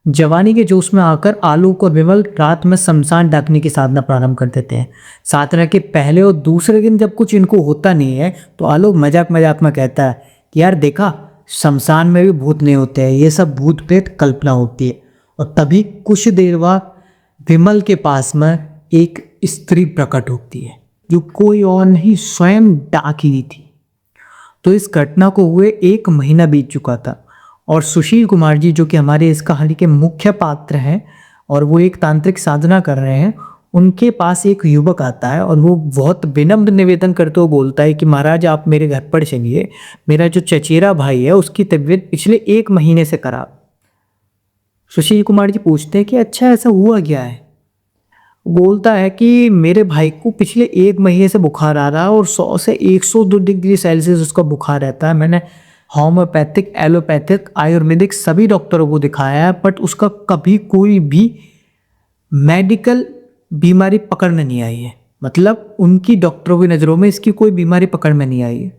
जवानी के जोश में आकर आलोक और विमल रात में शमशान डाकने की साधना प्रारंभ कर देते हैं। साधना के पहले और दूसरे दिन जब कुछ इनको होता नहीं है तो आलोक मजाक मजाक में कहता है कि यार देखा, शमशान में भी भूत नहीं होते हैं, ये सब भूत प्रेत कल्पना होती है। और तभी कुछ देर बाद विमल के पास में एक स्त्री प्रकट होती है जो कोई और नहीं, स्वयं डाकिनी थी। तो इस घटना को हुए 1 महीना बीत चुका था और सुशील कुमार जी, जो कि हमारे इस कहानी के मुख्य पात्र हैं और वो एक तांत्रिक साधना कर रहे हैं, उनके पास एक युवक आता है और वो बहुत विनम्र निवेदन करते हुए बोलता है कि महाराज आप मेरे घर पर चलिए, मेरा जो चचेरा भाई है उसकी तबीयत पिछले 1 महीने से खराब। सुशील कुमार जी पूछते हैं कि अच्छा ऐसा हुआ क्या है। बोलता है कि मेरे भाई को पिछले 1 महीने से बुखार आ रहा है और 100 से 102 डिग्री सेल्सियस उसका बुखार रहता है। मैंने होम्योपैथिक, एलोपैथिक, आयुर्वेदिक सभी डॉक्टरों को दिखाया है, बट उसका कभी कोई भी मेडिकल बीमारी पकड़ में नहीं आई है। मतलब उनकी डॉक्टरों की नज़रों में इसकी कोई बीमारी पकड़ में नहीं आई है।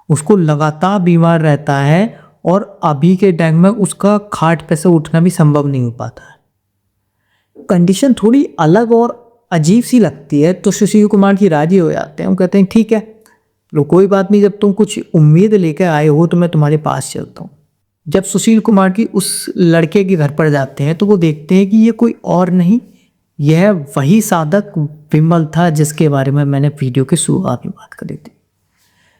उसको लगातार बीमार रहता है और अभी के टाइम में उसका खाट पे से उठना भी संभव नहीं हो पाता है। कंडीशन थोड़ी अलग और अजीब सी लगती है तो सुशील कुमार जी राजी हो जाते हैं। वो कहते हैं ठीक है, लो कोई बात नहीं, जब तुम कुछ उम्मीद लेकर आए हो तो मैं तुम्हारे पास चलता हूँ। जब सुशील कुमार जी उस लड़के के घर पर जाते हैं तो वो देखते हैं कि ये कोई और नहीं, यह वही साधक विमल था जिसके बारे में मैंने वीडियो के शुरुआत में बात करी थी।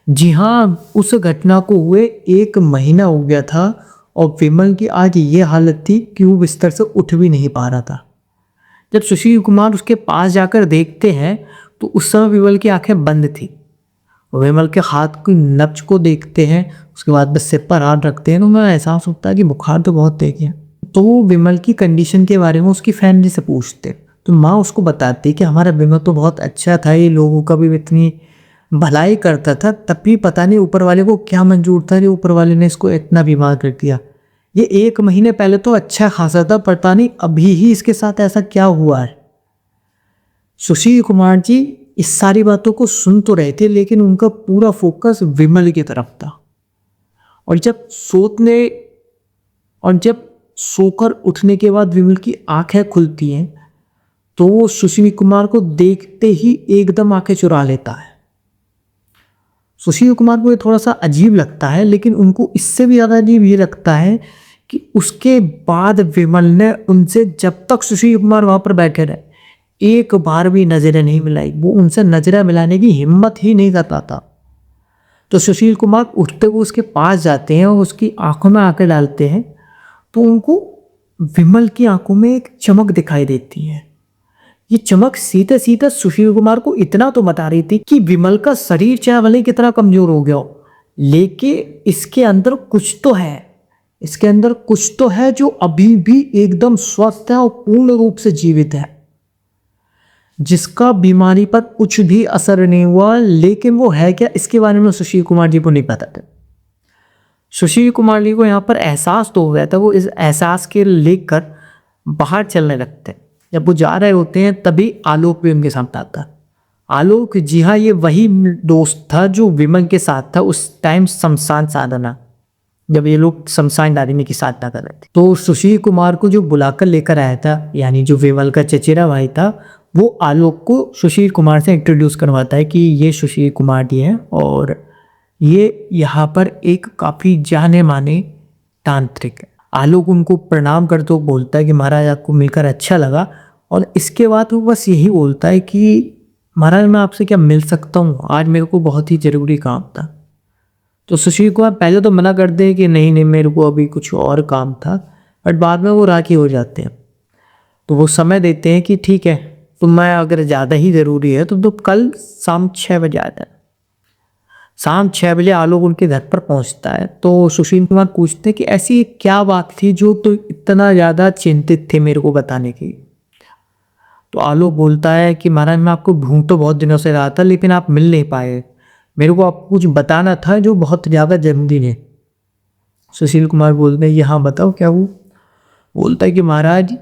जी हाँ, उस घटना को हुए 1 महीना हो गया था और विमल की आज ये हालत थी कि वो बिस्तर से उठ भी नहीं पा रहा था। जब सुशील कुमार उसके पास जाकर देखते हैं तो उस समय विमल की आंखें बंद थी। विमल के हाथ की नब्ज को देखते हैं, उसके बाद बस सिर पर हाथ रखते हैं तो मैं एहसास होता है कि बुखार तो बहुत तेज है। तो वो विमल की कंडीशन के बारे में उसकी फैमिली से पूछते तो माँ उसको बताती कि हमारा विमल तो बहुत अच्छा था, ये लोगों का भी इतनी भलाई करता था, तब भी पता नहीं ऊपर वाले को क्या मंजूर था कि ऊपर वाले ने इसको इतना बीमार कर दिया। ये 1 महीने पहले तो अच्छा खासा था, पता नहीं अभी ही इसके साथ ऐसा क्या हुआ है। सुशील कुमार जी इस सारी बातों को सुन तो रहे थे लेकिन उनका पूरा फोकस विमल की तरफ था। और जब सोकर उठने के बाद विमल की आंखें खुलती हैं तो वो सुशील कुमार को देखते ही एकदम आंखें चुरा लेता है। सुशील कुमार को ये थोड़ा सा अजीब लगता है, लेकिन उनको इससे भी ज़्यादा अजीब ये लगता है कि उसके बाद विमल ने उनसे, जब तक सुशील कुमार वहाँ पर बैठे रहे, एक बार भी नज़रें नहीं मिलाई। वो उनसे नज़रें मिलाने की हिम्मत ही नहीं करता था। तो सुशील कुमार उठते हुए उसके पास जाते हैं और उसकी आंखों में आंखें डालते हैं तो उनको विमल की आंखों में एक चमक दिखाई देती है। ये चमक सीधे सीधे सुशील कुमार को इतना तो बता रही थी कि विमल का शरीर चाहे भले कितना कमजोर हो गया हो, लेकिन इसके अंदर कुछ तो है, इसके अंदर कुछ तो है जो अभी भी एकदम स्वस्थ है और पूर्ण रूप से जीवित है, जिसका बीमारी पर कुछ भी असर नहीं हुआ। लेकिन वो है क्या, इसके बारे में सुशील कुमार जी को नहीं पता था। सुशील कुमार जी को यहाँ पर एहसास तो हो गया था। वो इस एहसास के लेकर बाहर चलने लगते हैं। जब वो जा रहे होते हैं तभी आलोक भी उनके सामने आता है। आलोक, जी हाँ, ये वही दोस्त था जो विमल के साथ था उस टाइम शमशान साधना, जब ये लोग शमशान डालने की साधना कर रहे थे। तो सुशील कुमार को जो बुलाकर लेकर आया था, यानी जो विमल का चचेरा भाई था, वो आलोक को सुशील कुमार से इंट्रोड्यूस करवाता है कि ये सुशील कुमार जी हैं और ये यहाँ पर एक काफ़ी जाने माने तांत्रिक है। आलोक उनको प्रणाम करते हुए बोलता है कि महाराज आपको मिलकर अच्छा लगा, और इसके बाद वो बस यही बोलता है कि महाराज मैं आपसे क्या मिल सकता हूँ, आज मेरे को बहुत ही ज़रूरी काम था। तो सुशील कुमार पहले तो मना कर दे कि नहीं नहीं मेरे को अभी कुछ और काम था, बट बाद में वो राजी हो जाते हैं। तो वो समय देते हैं कि ठीक है, तुम्हें अगर ज़्यादा ही ज़रूरी है तो कल शाम 6 बजे आ जाए। शाम 6 बजे आलोक उनके घर पर पहुंचता है। तो सुशील कुमार पूछते हैं कि ऐसी क्या बात थी जो तो इतना ज़्यादा चिंतित थे मेरे को बताने की। तो आलोक बोलता है कि महाराज मैं आपको ढूंढ तो बहुत दिनों से रहा था लेकिन आप मिल नहीं पाए, मेरे को आपको कुछ बताना था जो बहुत ज़्यादा जरूरी है। सुशील कुमार बोलते हैं हाँ बताओ क्या वो। बोलता है कि महाराज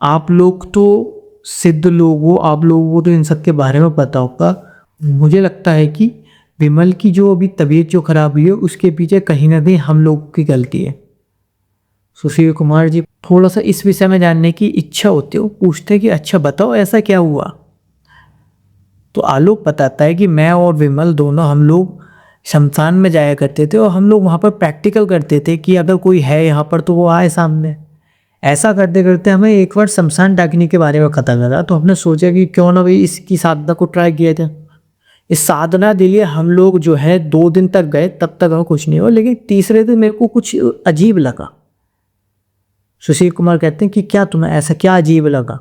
आप लोग तो सिद्ध लोग हो, आप लोगों को तो इन सब के बारे में पता होगा। मुझे लगता है कि विमल की जो अभी तबीयत जो खराब हुई है उसके पीछे कहीं ना कहीं हम लोग की गलती है। सुशील कुमार जी थोड़ा सा इस विषय में जानने की इच्छा होती है, वो पूछते हैं कि अच्छा बताओ ऐसा क्या हुआ। तो आलोक बताता है कि मैं और विमल दोनों हम लोग शमशान में जाया करते थे और हम लोग वहाँ पर प्रैक्टिकल करते थे कि अगर कोई है यहाँ पर तो वो आए सामने। ऐसा करते करते हमें एक बार शमशान डाकिनी के बारे में पता लगा, तो हमने सोचा कि क्यों ना भाई इसकी साधना को ट्राई किया जाए। इस साधना के लिए हम लोग जो है 2 दिन तक गए, तब तक हमें कुछ नहीं हुआ, लेकिन तीसरे दिन मेरे को कुछ अजीब लगा। सुशील कुमार कहते हैं कि क्या तुम्हें ऐसा क्या अजीब लगा।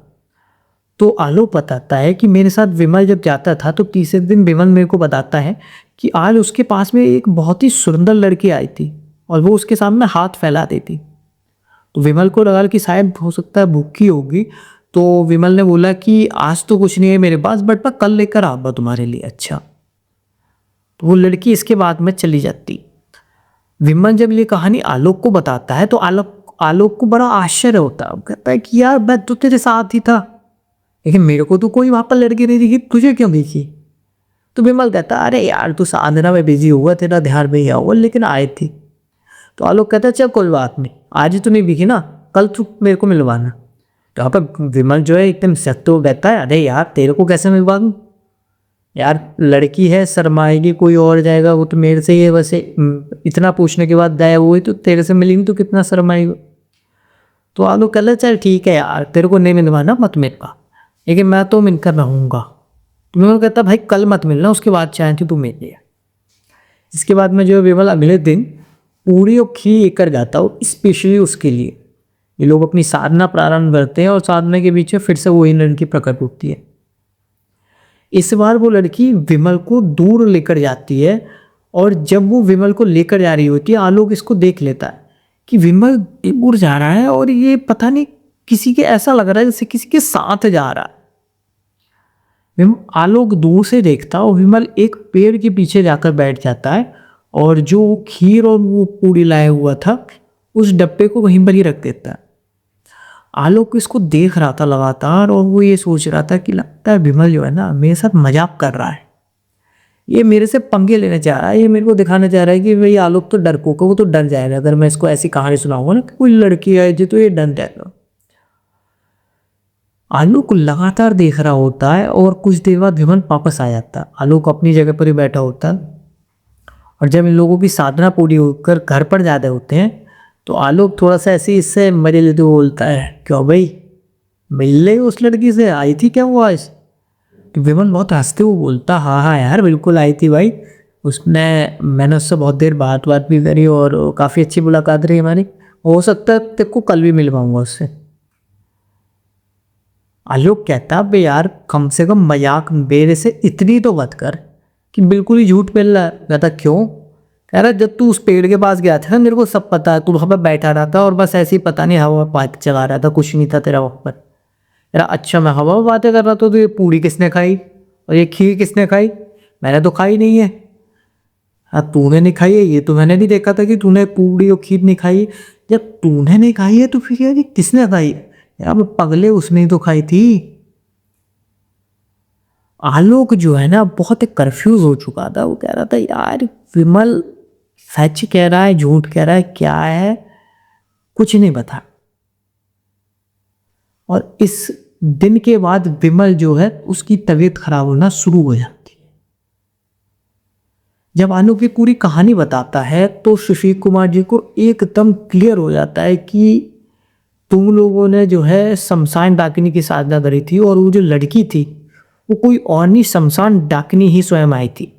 तो आलोक बताता है कि मेरे साथ विमल जब जाता था तो तीसरे दिन विमल मेरे को बताता है कि आज उसके पास में एक बहुत ही सुंदर लड़की आई थी और वो उसके सामने हाथ फैला देती। तो विमल को लगा कि शायद हो सकता है भूखी होगी, तो विमल ने बोला कि आज तो कुछ नहीं है मेरे पास, बट मैं कल लेकर आऊँगा तुम्हारे लिए। अच्छा, तो वो लड़की इसके बाद में चली जाती। विमल जब ये कहानी आलोक को बताता है तो आलोक आलोक को बड़ा आश्चर्य होता है। वो कहता है कि यार मैं तो तेरे साथ ही था, लेकिन मेरे को तो कोई वहाँ पर लड़की नहीं दिखी, तुझे क्यों दिखी। तो विमल कहता अरे यार तू साधना में बिजी हुआ, तेरा ध्यान में ही हुआ, लेकिन आई थी। तो आलोक कहता है चल कोई बात नहीं, आज तो नहीं दिखी ना, कल तू मेरे को मिलवाना। तो यहाँ पर विमल जो है एकदम सख्त हो कहता है अरे यार तेरे को कैसे मिलवा दूँ, यार लड़की है शर्माएगी, कोई और जाएगा, वो तो मेरे से ही है। वैसे इतना पूछने के बाद गायब हुई तो तेरे से मिलेंगी तो कितना शर्माएगी। तो आलोक कहता है चल ठीक है यार, तेरे को नहीं मिलवाना मत मिलवा, लेकिन मैं तो मिलकर रहूँगा। तो विमल कहता भाई कल मत मिलना, उसके बाद चाहे तो तू मिल लिया। इसके बाद में जो विमल अगले दिन पूरी और खीर लेकर जाता हो स्पेशली उसके लिए। ये लोग अपनी साधना प्रारंभ करते हैं और साधना के बीच में फिर से वही लड़की प्रकट होती है। इस बार वो लड़की विमल को दूर लेकर जाती है और जब वो विमल को लेकर जा रही होती है आलोक इसको देख लेता है कि विमल दूर जा रहा है और ये पता नहीं किसी के, ऐसा लग रहा है जैसे किसी के साथ जा रहा है। आलोक दूर से देखता और विमल एक पेड़ के पीछे जाकर बैठ जाता है और जो खीर और वो पूड़ी लाया हुआ था उस डब्बे को वहीं पर ही रख देता है। आलोक इसको देख रहा था लगातार और वो ये सोच रहा था कि लगता है विमल जो है ना मेरे साथ मजाक कर रहा है, ये मेरे से पंगे लेने चाह रहा है, ये मेरे को दिखाना चाह रहा है कि भाई आलोक तो डरपोक है, वो तो डर जाएगा अगर मैं इसको ऐसी कहानी सुनाऊंगा ना कि कोई लड़की है जो, तो ये डर जाएगा। आलोक लगातार देख रहा होता है और कुछ देर बाद विमल वापस आ जाता है। आलोक अपनी जगह पर ही बैठा होता है और जब इन लोगों की साधना पूरी होकर घर पर ज़्यादा होते हैं तो आलोक थोड़ा सा ऐसे इससे मजे लेते हुए बोलता है क्यों भाई मिल ले उस लड़की से, आई थी क्या वो आज। तो विमल बहुत हंसते हुए बोलता हाँ हाँ यार बिल्कुल आई थी भाई, मैंने उससे बहुत देर बात भी करी और काफ़ी अच्छी मुलाकात रही हमारी, हो सकता है तेरे को कल भी मिल पाऊंगा उससे। आलोक कहता बे यार कम से कम मजाक मेरे से इतनी तो मत कर कि बिल्कुल ही झूठ मिल रहा है। कहता क्यों, कह रहा जब तू उस पेड़ के पास गया था ना मेरे को सब पता है, तू वहाँ पर बैठा रहा था और बस ऐसे ही पता नहीं हवा बात चला रहा था, कुछ नहीं था तेरा वहाँ पर। कह रहा अच्छा मैं हवा में बातें कर रहा था तो ये पूड़ी किसने खाई और ये खीर किसने खाई, मैंने तो खाई नहीं है। हाँ तूने नहीं खाई है, ये तो मैंने नहीं देखा था कि तूने पूड़ी और खीर नहीं खाई। जब तूने नहीं खाई है तो फिर यार किसने खाई, यार पगले उसने ही तो खाई थी। आलोक जो है ना बहुत कंफ्यूज हो चुका था, वो कह रहा था यार विमल सच कह रहा है झूठ कह रहा है क्या है, कुछ नहीं बता। और इस दिन के बाद विमल जो है उसकी तबीयत खराब होना शुरू हो जाती है। जब आलोक की पूरी कहानी बताता है तो सुशील कुमार जी को एकदम क्लियर हो जाता है कि तुम लोगों ने जो है शमशान डाकिनी की साधना करी थी और वो जो लड़की थी वो कोई और नहीं शमशान डाकिनी ही स्वयं आई थी।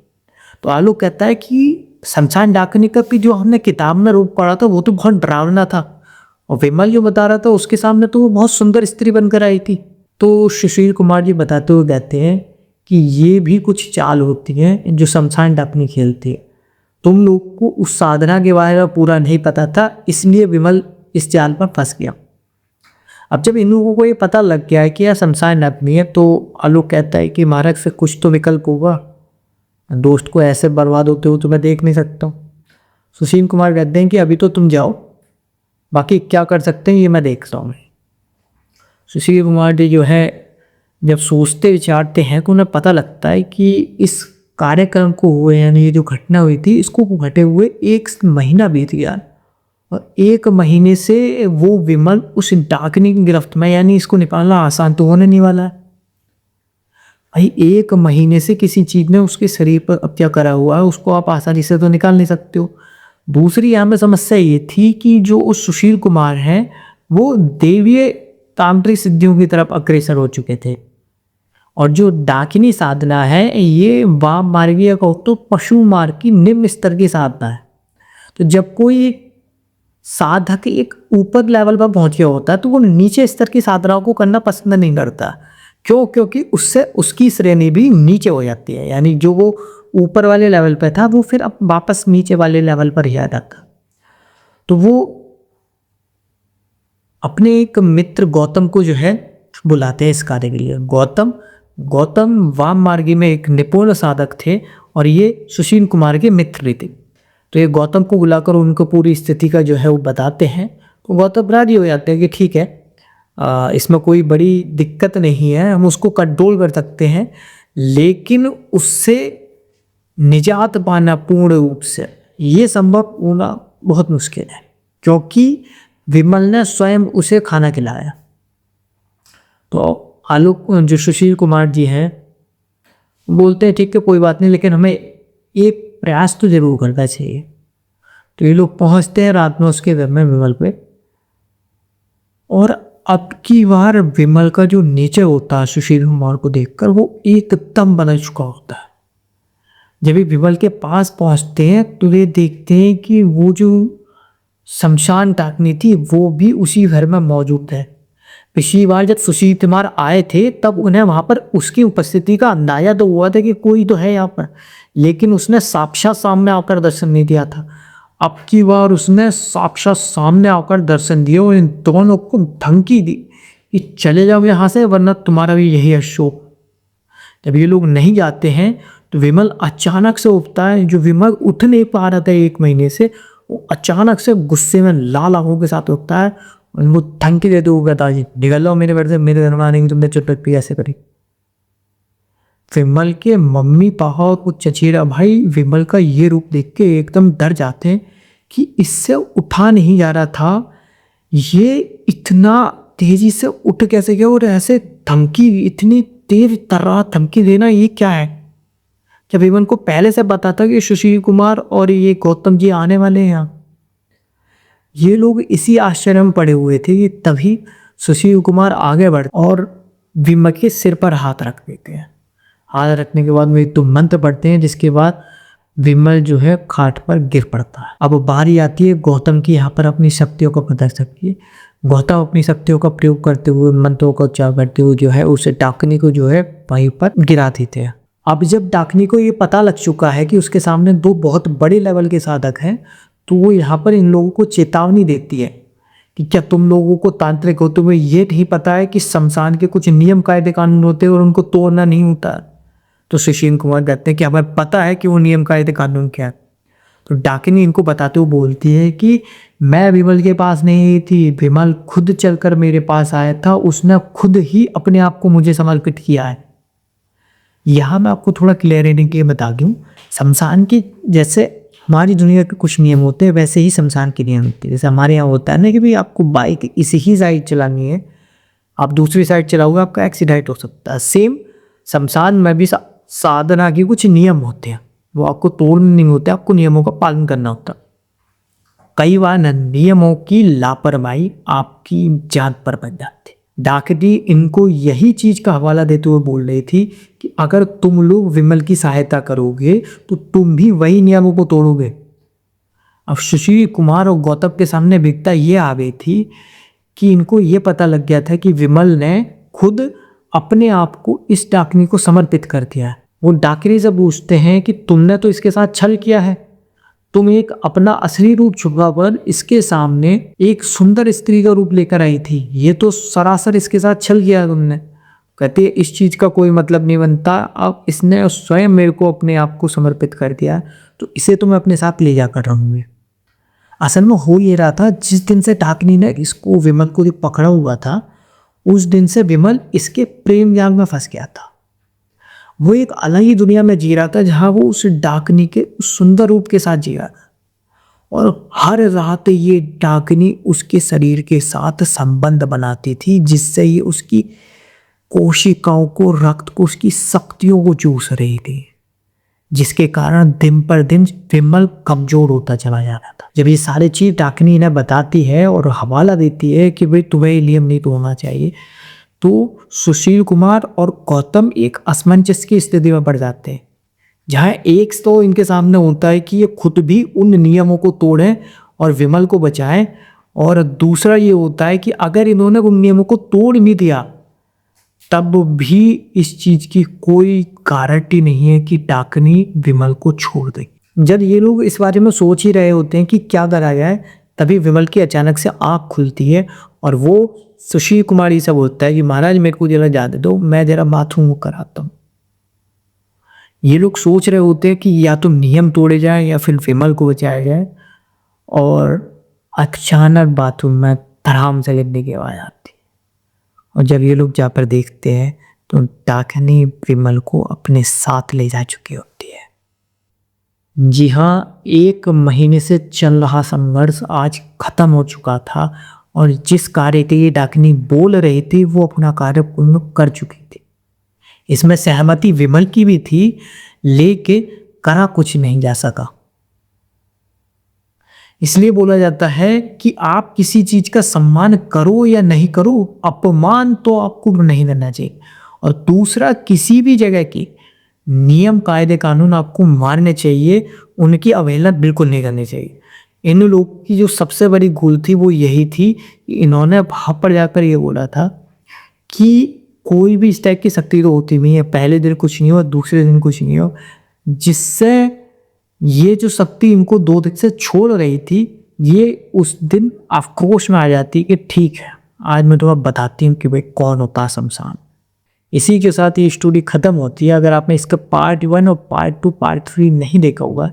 तो आलोक कहता है कि शमशान डाकिनी का भी जो हमने किताब में रूप पढ़ा था वो तो बहुत डरावना था और विमल जो बता रहा था उसके सामने तो वो बहुत सुंदर स्त्री बनकर आई थी। तो सुशील कुमार जी बताते हुए कहते हैं कि ये भी कुछ चाल होती हैं जो शमशान डाकिनी खेलती है, तुम लोग को उस साधना के बारे में पूरा नहीं पता था इसलिए विमल इस चाल पर फंस गया। अब जब इन लोगों को ये पता लग गया है कि यह शमशान डाकिनी है तो आलोक कहता है कि मार्ग से कुछ तो विकल्प होगा, दोस्त को ऐसे बर्बाद होते हुए तो मैं देख नहीं सकता हूँ। सुशील कुमार कहते हैं कि अभी तो तुम जाओ, बाकी क्या कर सकते हैं ये मैं देख रहा हूँ। सुशील कुमार जी जो है जब सोचते विचारते हैं तो उन्हें पता लगता है कि इस कार्यक्रम को हुए यानी ये जो घटना हुई थी इसको घटे हुए 1 महीना बीत गया और 1 महीने से वो विमल उस डाकिनी की गिरफ्त में, यानी इसको निकालना आसान तो होने नहीं वाला है भाई। 1 महीने से किसी चीज ने उसके शरीर पर कब्जा करा हुआ है, उसको आप आसानी से तो निकाल नहीं सकते हो। दूसरी यहाँ पे समस्या ये थी कि जो उस सुशील कुमार हैं वो देवीय तांत्रिक सिद्धियों की तरफ अग्रसर हो चुके थे, और जो डाकिनी साधना है ये वाम मार्गीय कहो तो पशु मार्ग की निम्न स्तर की साधना है। तो जब कोई साधक एक ऊपर लेवल पर पहुंच गया होता है तो वो नीचे स्तर की साधनाओं को करना पसंद नहीं करता। क्यों? क्योंकि उससे उसकी श्रेणी भी नीचे हो जाती है, यानी जो वो ऊपर वाले लेवल पे था वो फिर अब वापस नीचे वाले लेवल पर ही आ जाता। तो वो अपने एक मित्र गौतम को जो है बुलाते हैं इस कार्य के लिए। गौतम वाम मार्गी में एक निपुण साधक थे और ये सुशील कुमार के मित्र थे। तो ये गौतम को बुलाकर उनको पूरी स्थिति का जो है वो बताते हैं। तो गौतम राजी हो जाते हैं कि ठीक है, इसमें कोई बड़ी दिक्कत नहीं है, हम उसको कंट्रोल कर सकते हैं, लेकिन उससे निजात पाना पूर्ण रूप से ये संभव होना बहुत मुश्किल है, क्योंकि विमल ने स्वयं उसे खाना खिलाया। तो आलोक जो सुशील कुमार जी हैं बोलते हैं ठीक है कोई बात नहीं, लेकिन हमें एक प्रयास तो जरूर करना चाहिए। तो ये लोग पहुंचते हैं रात में उसके घर में विमल पे, और अब की बार विमल का जो नेचर होता है सुशील कुमार को देखकर वो एकदम बदल चुका होता है। जब ये विमल के पास पहुंचते हैं तो ये देखते हैं कि वो जो शमशान डाकनी थी वो भी उसी घर में मौजूद है। पिछली बार जब सुशील कुमार आए थे तब उन्हें वहां पर उसकी उपस्थिति का अंदाजा तो हुआ था कि कोई तो है यहाँ पर, लेकिन उसने साक्षात सामने आकर दर्शन नहीं दिया था। अब की बार उसने साक्षात सामने आकर दर्शन दिए और इन दोनों को धमकी दी कि चले जाओ यहाँ से वरना तुम्हारा भी यही है शोक। जब ये लोग नहीं जाते हैं तो विमल अचानक से उठता है। जो विमल उठ नहीं पा रहा था 1 महीने से, वो अचानक से गुस्से में लाल आंखों के साथ उठता है और उनको धमकी देते हुए कहता है निकल लो मेरे घर से, मेरे घर में आने की तुमने चुटपट भी ऐसे करी। विमल के मम्मी पापा और कुछ चचेरा भाई विमल का ये रूप देख के एकदम डर जाते हैं कि इससे उठा नहीं जा रहा था, ये इतना तेजी से उठ कैसे गया, और ऐसे धमकी इतनी तेज तर्रार धमकी देना ये क्या है। जब विमल को पहले से पता था कि सुशील कुमार और ये गौतम जी आने वाले हैं यहाँ, ये लोग इसी आश्चर्य में पड़े हुए थे कि तभी सुशील कुमार आगे बढ़ और विमल के सिर पर हाथ रख देते हैं। हाथ रखने के बाद वे तो मंत्र पढ़ते हैं, जिसके बाद विमल जो है खाट पर गिर पड़ता है। अब बारी आती है गौतम की यहाँ पर अपनी शक्तियों का पता सकती है। गौतम अपनी शक्तियों का प्रयोग करते हुए मंत्रों का उच्चारण करते हुए जो है उसे डाकनी को जो है वहीं पर गिरा देते हैं। अब जब डाकनी को ये पता लग चुका है कि उसके सामने 2 बहुत बड़े लेवल के साधक हैं, तो वो यहाँ पर इन लोगों को चेतावनी देती है कि क्या तुम लोगों को तांत्रिक हो तुम्हें ये नहीं पता है कि शमशान के कुछ नियम कायदे कानून होते हैं और उनको तोड़ना नहीं होता। तो सुशील कुमार कहते हैं कि हमें पता है कि वो नियम कायदे कानून क्या है। तो डाकिनी इनको बताते हुए बोलती है कि मैं विमल के पास नहीं थी, विमल खुद चलकर मेरे पास आया था, उसने खुद ही अपने आप को मुझे समर्पित किया है। यहाँ मैं आपको थोड़ा क्लियरिटी के बता दूँ, शमशान की जैसे हमारी दुनिया के कुछ नियम होते हैं वैसे ही शमशान के नियम होते हैं। जैसे हमारे यहाँ होता है ना कि भाई आपको बाइक इसी ही साइड चलानी है, आप दूसरी साइड चलाओगे आपका एक्सीडेंट हो सकता है। सेम शमशान में भी साधना के कुछ नियम होते हैं, वो आपको तोड़ने नहीं होते, आपको नियमों का पालन करना होता। कई बार नियमों की लापरवाही आपकी जान पर बन जाती। डाकनी इनको यही चीज का हवाला देते हुए बोल रही थी कि अगर तुम लोग विमल की सहायता करोगे तो तुम भी वही नियमों को तोड़ोगे। अब सुशील कुमार और गौतम के सामने विकता ये आ गई थी कि इनको ये पता लग गया था कि विमल ने खुद अपने आप को इस डाकनी को समर्पित कर दिया है। वो डाकनी से पूछते हैं कि तुमने तो इसके साथ छल किया है, तुम एक अपना असली रूप छुपाकर इसके सामने एक सुंदर स्त्री का रूप लेकर आई थी, ये तो सरासर इसके साथ छल किया तुमने। कहते हैं इस चीज का कोई मतलब नहीं बनता, अब इसने स्वयं मेरे को अपने आप को समर्पित कर दिया तो इसे तो मैं अपने साथ ले जाकर रहूंगी। असल में हो ये रहा था, जिस दिन से डाकनी ने इसको विमल को पकड़ा हुआ था उस दिन से विमल इसके प्रेम जाल में फंस गया था। वो एक अलग ही दुनिया में जी रहा था जहां वो उस डाकनी के उस सुंदर रूप के साथ जी रहा था। और हर रात ये डाकिनी उसके शरीर के साथ संबंध बनाती थी, जिससे ये उसकी कोशिकाओं को, रक्त को, उसकी शक्तियों को चूस रही थी, जिसके कारण दिन पर दिन विमल कमजोर होता चला जा रहा था। जब ये सारी चीज डाकिनी इन्हें बताती है और हवाला देती है कि भाई तुम्हें इलियम नहीं तोड़ना चाहिए, तो सुशील कुमार और गौतम एक असमंजस की स्थिति में पड़ जाते हैं, जहाँ एक तो इनके सामने होता है कि ये खुद भी उन नियमों को तोड़ें और विमल को बचाएं, और दूसरा ये होता है कि अगर इन्होंने उन नियमों को तोड़ भी दिया तब भी इस चीज की कोई गारंटी नहीं है कि डाकिनी विमल को छोड़ देगी। जब ये लोग इस बारे में सोच ही रहे होते हैं कि क्या करा जाए, तभी विमल की अचानक से आँख खुलती है और वो सुशील कुमार ये सब होता है कि महाराज मेरे को जरा जाने दो, मैं जरा बाथरूम कराता हूँ। ये लोग सोच रहे होते हैं कि या तो नियम तोड़े जाए या फिर विमल को बचाया जाए, और अचानक बाथरूम में धड़ाम से गिरने की आवाज आती है। और जब ये लोग जा पर देखते हैं तो डाकिनी विमल को अपने साथ ले जा चुकी होती है। जी हाँ, 1 महीने से चल रहा संघर्ष आज खत्म हो चुका था, और जिस कार्य के लिए डाकिनी बोल रही थी वो अपना कार्य पूर्ण कर चुकी थी। इसमें सहमति विमल की भी थी, लेकिन करा कुछ नहीं जा सका। इसलिए बोला जाता है कि आप किसी चीज का सम्मान करो या नहीं करो, अपमान तो आपको नहीं करना चाहिए। और दूसरा, किसी भी जगह की नियम कायदे कानून आपको मानने चाहिए, उनकी अवहेलना बिल्कुल नहीं करनी चाहिए। इन लोगों की जो सबसे बड़ी भूल थी वो यही थी कि इन्होंने वहां पर जाकर ये बोला था कि कोई भी इस टाइप की शक्ति तो होती नहीं है, पहले दिन कुछ नहीं हो, दूसरे दिन कुछ नहीं हो, जिससे ये जो शक्ति इनको 2 दिन से छोड़ रही थी, ये उस दिन आक्रोश में आ जाती कि ठीक है, आज मैं तुम्हें बताती हूँ कि भाई कौन होता है शमशान। इसी के साथ ये स्टोरी खत्म होती है। अगर आपने इसका पार्ट 1 और पार्ट 2 पार्ट 3 नहीं देखा होगा,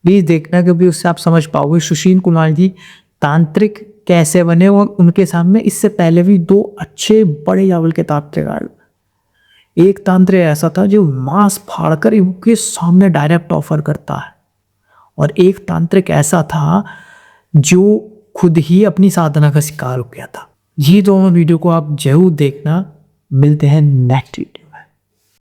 प्लीज़ देखना, क्योंकि उससे आप समझ पाओगे सुशील कुमार जी तांत्रिक कैसे बने, और उनके सामने इससे पहले भी 2 अच्छे बड़े लेवल के तांत्रिक आए। एक तांत्रिक ऐसा था जो मांस फाड़कर इनके सामने डायरेक्ट ऑफर करता है, और एक तांत्रिक ऐसा था जो खुद ही अपनी साधना का शिकार हो गया था। ये दोनों वीडियो को आप जरूर देखना। मिलते हैं नेक्स्ट वीडियो।